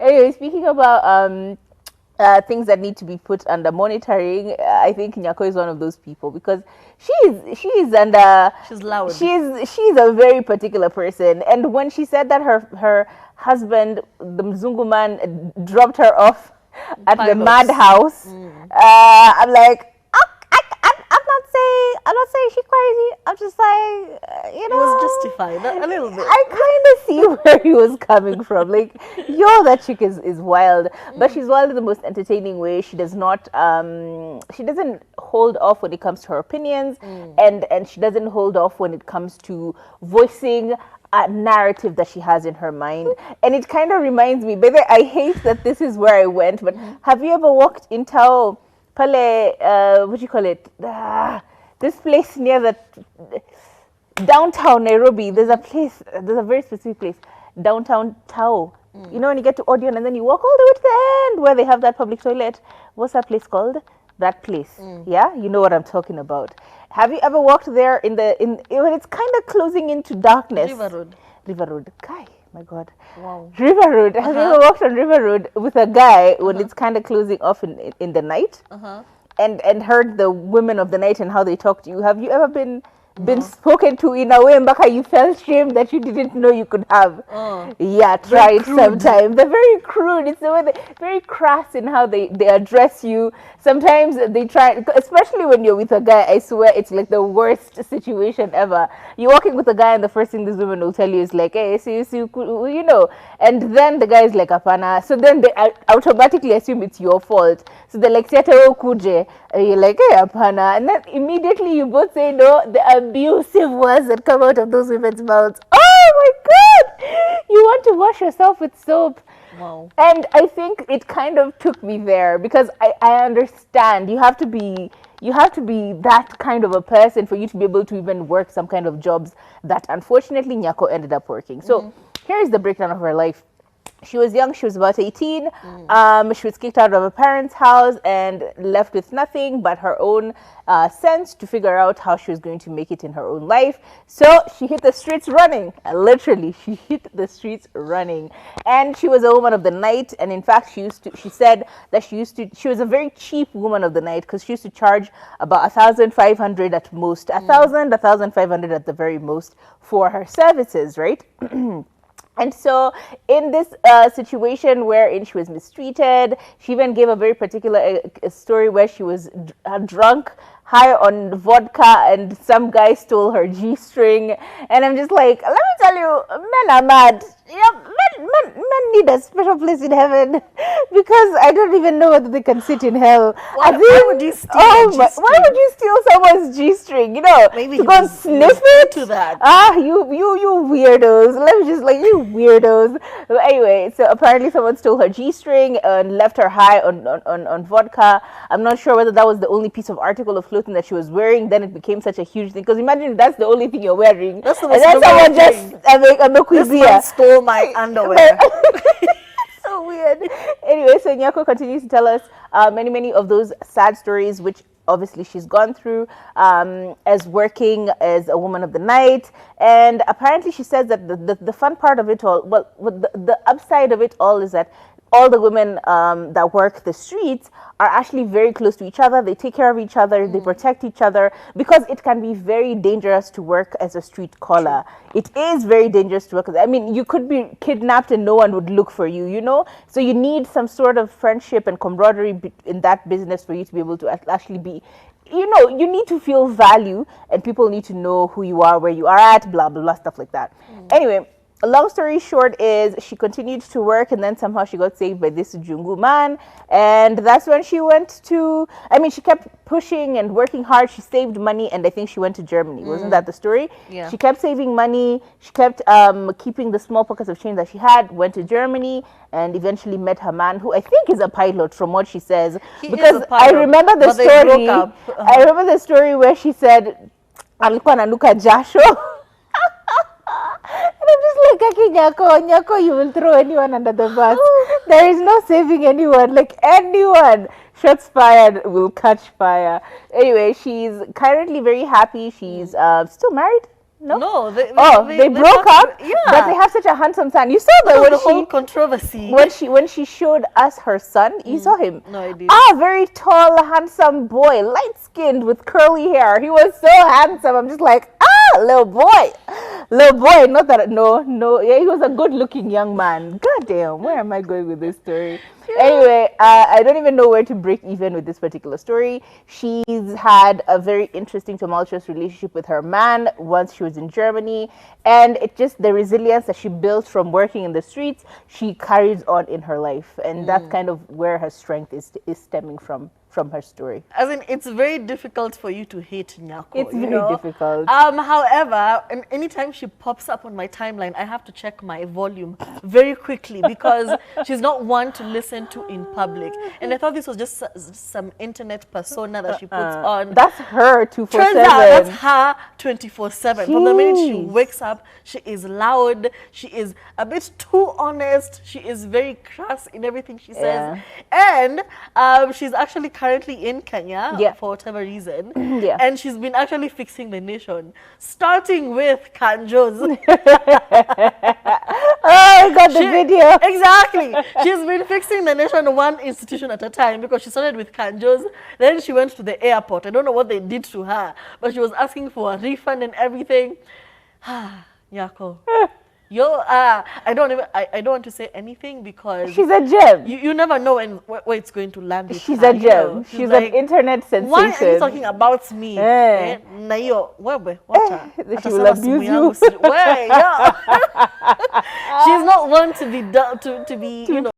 Anyway, speaking about things that need to be put under monitoring, I think Nyako is one of those people because she's under She's loud. she's a very particular person. And when she said that her husband, the Mzungu man, dropped her off at the Pilots. madhouse, I'm like, I'm not saying she's crazy. I'm just like, you It know, was justified a little bit. I kind of see where he was coming from. Like, yo, that chick is wild, but she's wild in the most entertaining way. She does not, she doesn't hold off when it comes to her opinions, and she doesn't hold off when it comes to voicing a narrative that she has in her mind. And it kind of reminds me, but I hate that this is where I went, but have you ever walked in Tao Pale, what do you call it? This place near the downtown Nairobi. There's a place, there's a very specific place, downtown Tao. You know, when you get to Odeon and then you walk all the way to the end where they have that public toilet. What's that place called? That place. Yeah, you know what I'm talking about. Have you ever walked there in when it's kind of closing into darkness? River Road. River Road. Kai, my God. Wow. River Road. Have you ever walked on River Road with a guy when it's kind of closing off in the night? And heard the women of the night and how they talk to you? Have you ever been spoken to in a way, Mbaka, you felt shame that you didn't know you could have? Yeah, try it sometime. They're very crude. It's the way very crass in how they address you. Sometimes they try, especially when you're with a guy, I swear it's like the worst situation ever. You're walking with a guy and the first thing this woman will tell you is like, hey, see, you know, and then the guy is like, apana. So then they automatically assume it's your fault. So they're like, Siata kuje. And you're like, hey, apana. And then immediately you both say no, the abusive words that come out of those women's mouths. Oh my God! You want to wash yourself with soap. Wow. And I think it kind of took me there because I understand you have to be that kind of a person for you to be able to even work some kind of jobs that unfortunately Nyako ended up working. So here's the breakdown of her life. She was young, she was about 18. She was kicked out of her parents' house and left with nothing but her own sense to figure out how she was going to make it in her own life. So she hit the streets running. Literally, she hit the streets running. And she was a woman of the night. And in fact, she said that she was a very cheap woman of the night because she used to charge about 1,500 at most, 1,500 at the very most for her services, right? And so in this situation wherein she was mistreated, she even gave a very particular story where she was drunk, high on vodka, and some guy stole her G-string. And I'm just like, let me tell you, men are mad. Yeah, men need a special place in heaven because I don't even know whether they can sit in hell. Why would you steal why would you steal someone's G-string? You know, maybe to go and sniff it? To that. You weirdos. Let me just like, you weirdos. But anyway, so apparently someone stole her G-string and left her high on vodka. I'm not sure whether that was the only piece of article of clothing that she was wearing. Then it became such a huge thing because imagine if that's the only thing you're wearing. That's the and then someone just this man stole my underwear. So weird. Anyway, so Nyako continues to tell us many of those sad stories, which obviously she's gone through as working as a woman of the night. And apparently she says that the fun part of it all, well, the upside of it all is that all the women that work the streets are actually very close to each other. They take care of each other. They protect each other because it can be very dangerous to work as a street caller. It is very dangerous to work. I mean, you could be kidnapped and no one would look for you, you know? So you need some sort of friendship and camaraderie in that business for you to be able to actually be, you know, you need to feel value and people need to know who you are, where you are at, blah, blah, blah, stuff like that. Anyway, a long story short is she continued to work and then somehow she got saved by this Jungu man, and that's when she went to, I mean, she kept pushing and working hard. She saved money and I think she went to Germany. Wasn't that the story? Yeah. She kept saving money. She kept keeping the small pockets of change that she had, went to Germany and eventually met her man, who I think is a pilot from what she says. Because I remember the story. I remember the story where she said alikuwa ananuka jasho. And I'm just like, okay, Nyako, you will throw anyone under the bus. There is no saving anyone. Like, anyone. Shots fired will catch fire. Anyway, she's currently very happy. She's still married. No. No, They broke up, Yeah. but they have such a handsome son. You saw There was the when whole she controversy. when she showed us her son. You saw him. No, I did. Very tall, handsome boy, light skinned with curly hair. He was so handsome. I'm just like, little boy. Not that no. Yeah, he was a good looking young man. God damn, where am I going with this story? Anyway, I don't even know where to break even with this particular story. She's had a very interesting, tumultuous relationship with her man once she was in Germany, and it just the resilience that she built from working in the streets, she carries on in her life, and that's kind of where her strength is stemming from her story. As in, it's very difficult for you to hate Nyako. It's you very know? difficult. However, anytime she pops up on my timeline, I have to check my volume very quickly because she's not one to listen to in public. And I thought this was just some internet persona that she puts on. That's her 24/7. Turns out that's her 24/7. From the minute she Jeez. wakes up, she is loud. She is a bit too honest. She is very crass in everything she says. And she's actually currently in Kenya for whatever reason. And she's been actually fixing the nation, starting with Kanjo's. I got the video. Exactly. She's been fixing the nation one institution at a time because she started with Kanjo's. Then she went to the airport. I don't know what they did to her, but she was asking for a refund and everything. Nyako. I don't want to say anything because She's a gem. you never know where it's going to land with She's her, a gem. She's like, an internet sensation. Why are you talking about me? Na hiyo wewe wacha. She will abuse you. She's not one to be